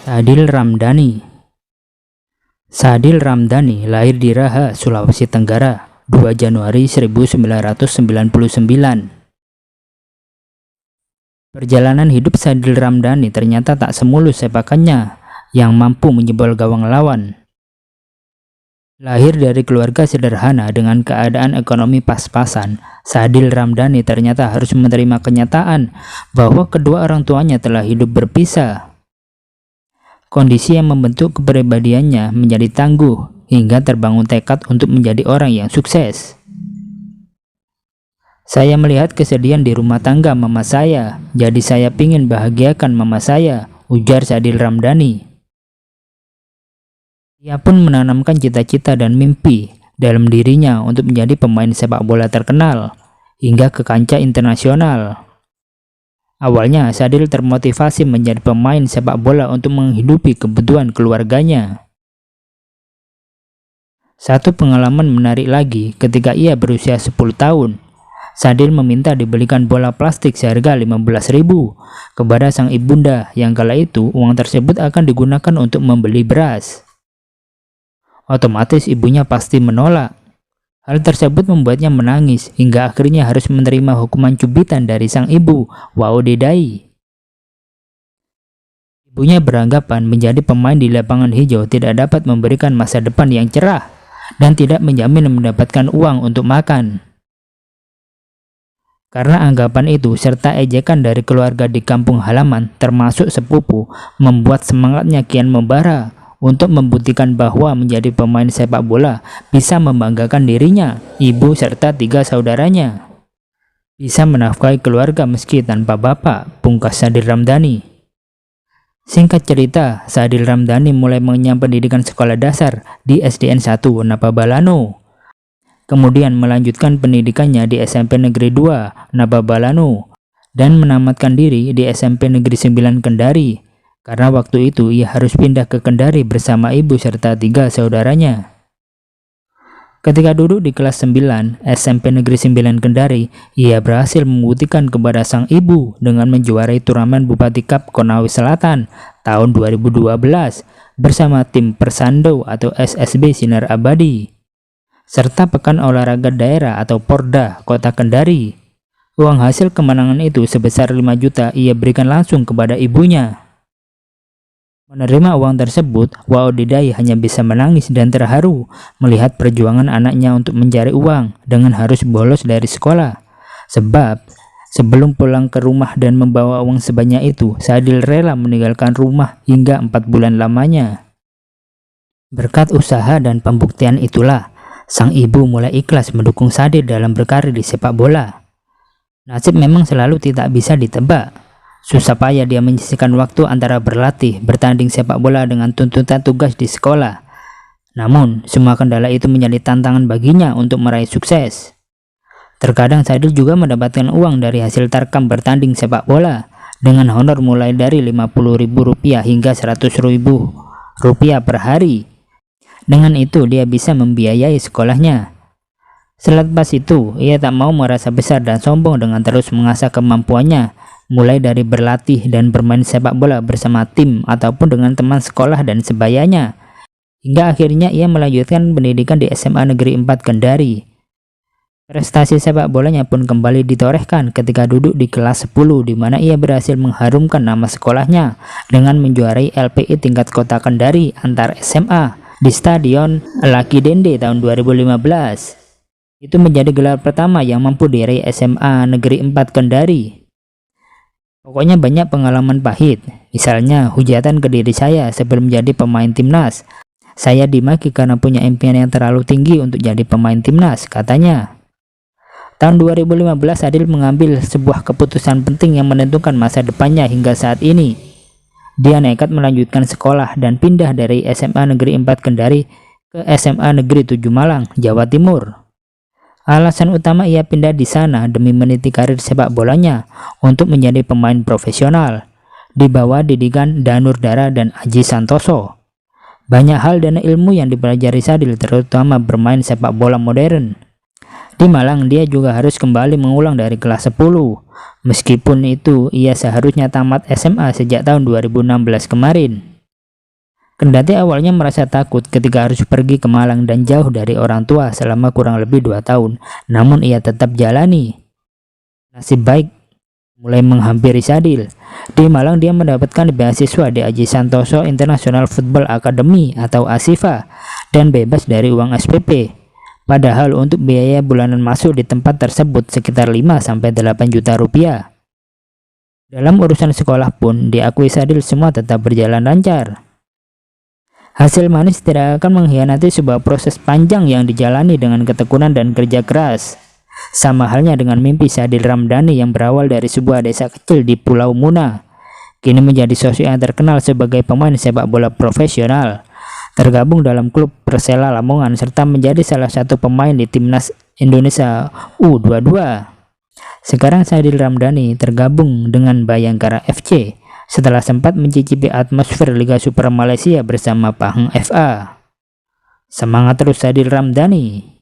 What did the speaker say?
Sadil Ramdhani. Sadil Ramdhani lahir di Raha, Sulawesi Tenggara, 2 Januari 1999. Perjalanan hidup Sadil Ramdhani ternyata tak semulus sepakannya yang mampu menjebol gawang lawan. Lahir dari keluarga sederhana dengan keadaan ekonomi pas-pasan, Sadil Ramdhani ternyata harus menerima kenyataan bahwa kedua orang tuanya telah hidup berpisah. Kondisi yang membentuk kepribadiannya menjadi tangguh hingga terbangun tekad untuk menjadi orang yang sukses. Saya melihat kesedihan di rumah tangga mama saya, jadi saya ingin bahagiakan mama saya, ujar Sadil Ramdhani. Ia pun menanamkan cita-cita dan mimpi dalam dirinya untuk menjadi pemain sepak bola terkenal hingga ke kancah internasional. Awalnya, Sadil termotivasi menjadi pemain sepak bola untuk menghidupi kebutuhan keluarganya. Satu pengalaman menarik lagi ketika ia berusia 10 tahun. Sadil meminta dibelikan bola plastik seharga 15.000 kepada sang ibunda yang kala itu uang tersebut akan digunakan untuk membeli beras. Otomatis ibunya pasti menolak. Hal tersebut membuatnya menangis hingga akhirnya harus menerima hukuman cubitan dari sang ibu, Waodedai. Ibunya beranggapan menjadi pemain di lapangan hijau tidak dapat memberikan masa depan yang cerah dan tidak menjamin mendapatkan uang untuk makan. Karena anggapan itu serta ejekan dari keluarga di kampung halaman termasuk sepupu membuat semangatnya kian membara untuk membuktikan bahwa menjadi pemain sepak bola bisa membanggakan dirinya, ibu serta 3 saudaranya. Bisa menafkahi keluarga meski tanpa bapak, pungkas Sadil Ramdhani. Singkat cerita, Sadil Ramdhani mulai mengenyam pendidikan sekolah dasar di SDN 1 Nababalano. Kemudian melanjutkan pendidikannya di SMP Negeri 2 Nababalano dan menamatkan diri di SMP Negeri 9 Kendari. Karena waktu itu ia harus pindah ke Kendari bersama ibu serta 3 saudaranya. Ketika duduk di kelas 9 SMP Negeri 9 Kendari, ia berhasil membuktikan kepada sang ibu dengan menjuarai turnamen Bupati Cup Konawe Selatan tahun 2012 bersama tim Persando atau SSB Sinar Abadi, serta Pekan Olahraga Daerah atau Porda Kota Kendari. Uang hasil kemenangan itu sebesar 5 juta ia berikan langsung kepada ibunya. Menerima uang tersebut, Waodedai hanya bisa menangis dan terharu melihat perjuangan anaknya untuk mencari uang dengan harus bolos dari sekolah. Sebab, sebelum pulang ke rumah dan membawa uang sebanyak itu, Sadil rela meninggalkan rumah hingga 4 bulan lamanya. Berkat usaha dan pembuktian itulah, sang ibu mulai ikhlas mendukung Sadil dalam berkarir di sepak bola. Nasib memang selalu tidak bisa ditebak. Susah payah dia menyisihkan waktu antara berlatih, bertanding sepak bola dengan tuntutan tugas di sekolah. Namun, semua kendala itu menjadi tantangan baginya untuk meraih sukses. Terkadang Sadil juga mendapatkan uang dari hasil tarkam bertanding sepak bola, dengan honor mulai dari Rp50.000 hingga Rp100.000 per hari. Dengan itu, dia bisa membiayai sekolahnya. Selepas itu, ia tak mau merasa besar dan sombong dengan terus mengasah kemampuannya, mulai dari berlatih dan bermain sepak bola bersama tim ataupun dengan teman sekolah dan sebayanya, hingga akhirnya ia melanjutkan pendidikan di SMA Negeri 4 Kendari. Prestasi sepak bolanya pun kembali ditorehkan ketika duduk di kelas 10, di mana ia berhasil mengharumkan nama sekolahnya dengan menjuarai LPI tingkat kota Kendari antar SMA di Stadion Laki Dende tahun 2015. Itu menjadi gelar pertama yang mampu diraih SMA Negeri 4 Kendari. Pokoknya banyak pengalaman pahit, misalnya hujatan ke diri saya sebelum jadi pemain timnas. Saya dimaki karena punya impian yang terlalu tinggi untuk jadi pemain timnas, katanya. Tahun 2015 Sadil mengambil sebuah keputusan penting yang menentukan masa depannya hingga saat ini. Dia nekat melanjutkan sekolah dan pindah dari SMA Negeri 4 Kendari ke SMA Negeri 7 Malang, Jawa Timur. Alasan utama ia pindah di sana demi meniti karir sepak bolanya untuk menjadi pemain profesional di bawah didikan Danur Dara dan Aji Santoso. Banyak hal dan ilmu yang dipelajari Sadil, terutama bermain sepak bola modern. Di Malang, dia juga harus kembali mengulang dari kelas 10. Meskipun itu, ia seharusnya tamat SMA sejak tahun 2016 kemarin. Kendati awalnya merasa takut ketika harus pergi ke Malang dan jauh dari orang tua selama kurang lebih 2 tahun, namun ia tetap jalani. Nasib baik mulai menghampiri Sadil. Di Malang dia mendapatkan beasiswa di Aji Santoso International Football Academy atau ASIFA dan bebas dari uang SPP. Padahal untuk biaya bulanan masuk di tempat tersebut sekitar 5-8 juta rupiah. Dalam urusan sekolah pun diakui Sadil semua tetap berjalan lancar. Hasil manis tidak akan mengkhianati sebuah proses panjang yang dijalani dengan ketekunan dan kerja keras. Sama halnya dengan mimpi Sadil Ramdhani yang berawal dari sebuah desa kecil di Pulau Muna, kini menjadi sosok yang terkenal sebagai pemain sepak bola profesional, tergabung dalam klub Persela Lamongan serta menjadi salah satu pemain di timnas Indonesia U22. Sekarang Sadil Ramdhani tergabung dengan Bayangkara FC setelah sempat mencicipi atmosfer Liga Super Malaysia bersama Pahang FA. Semangat terus Sadil Ramdhani!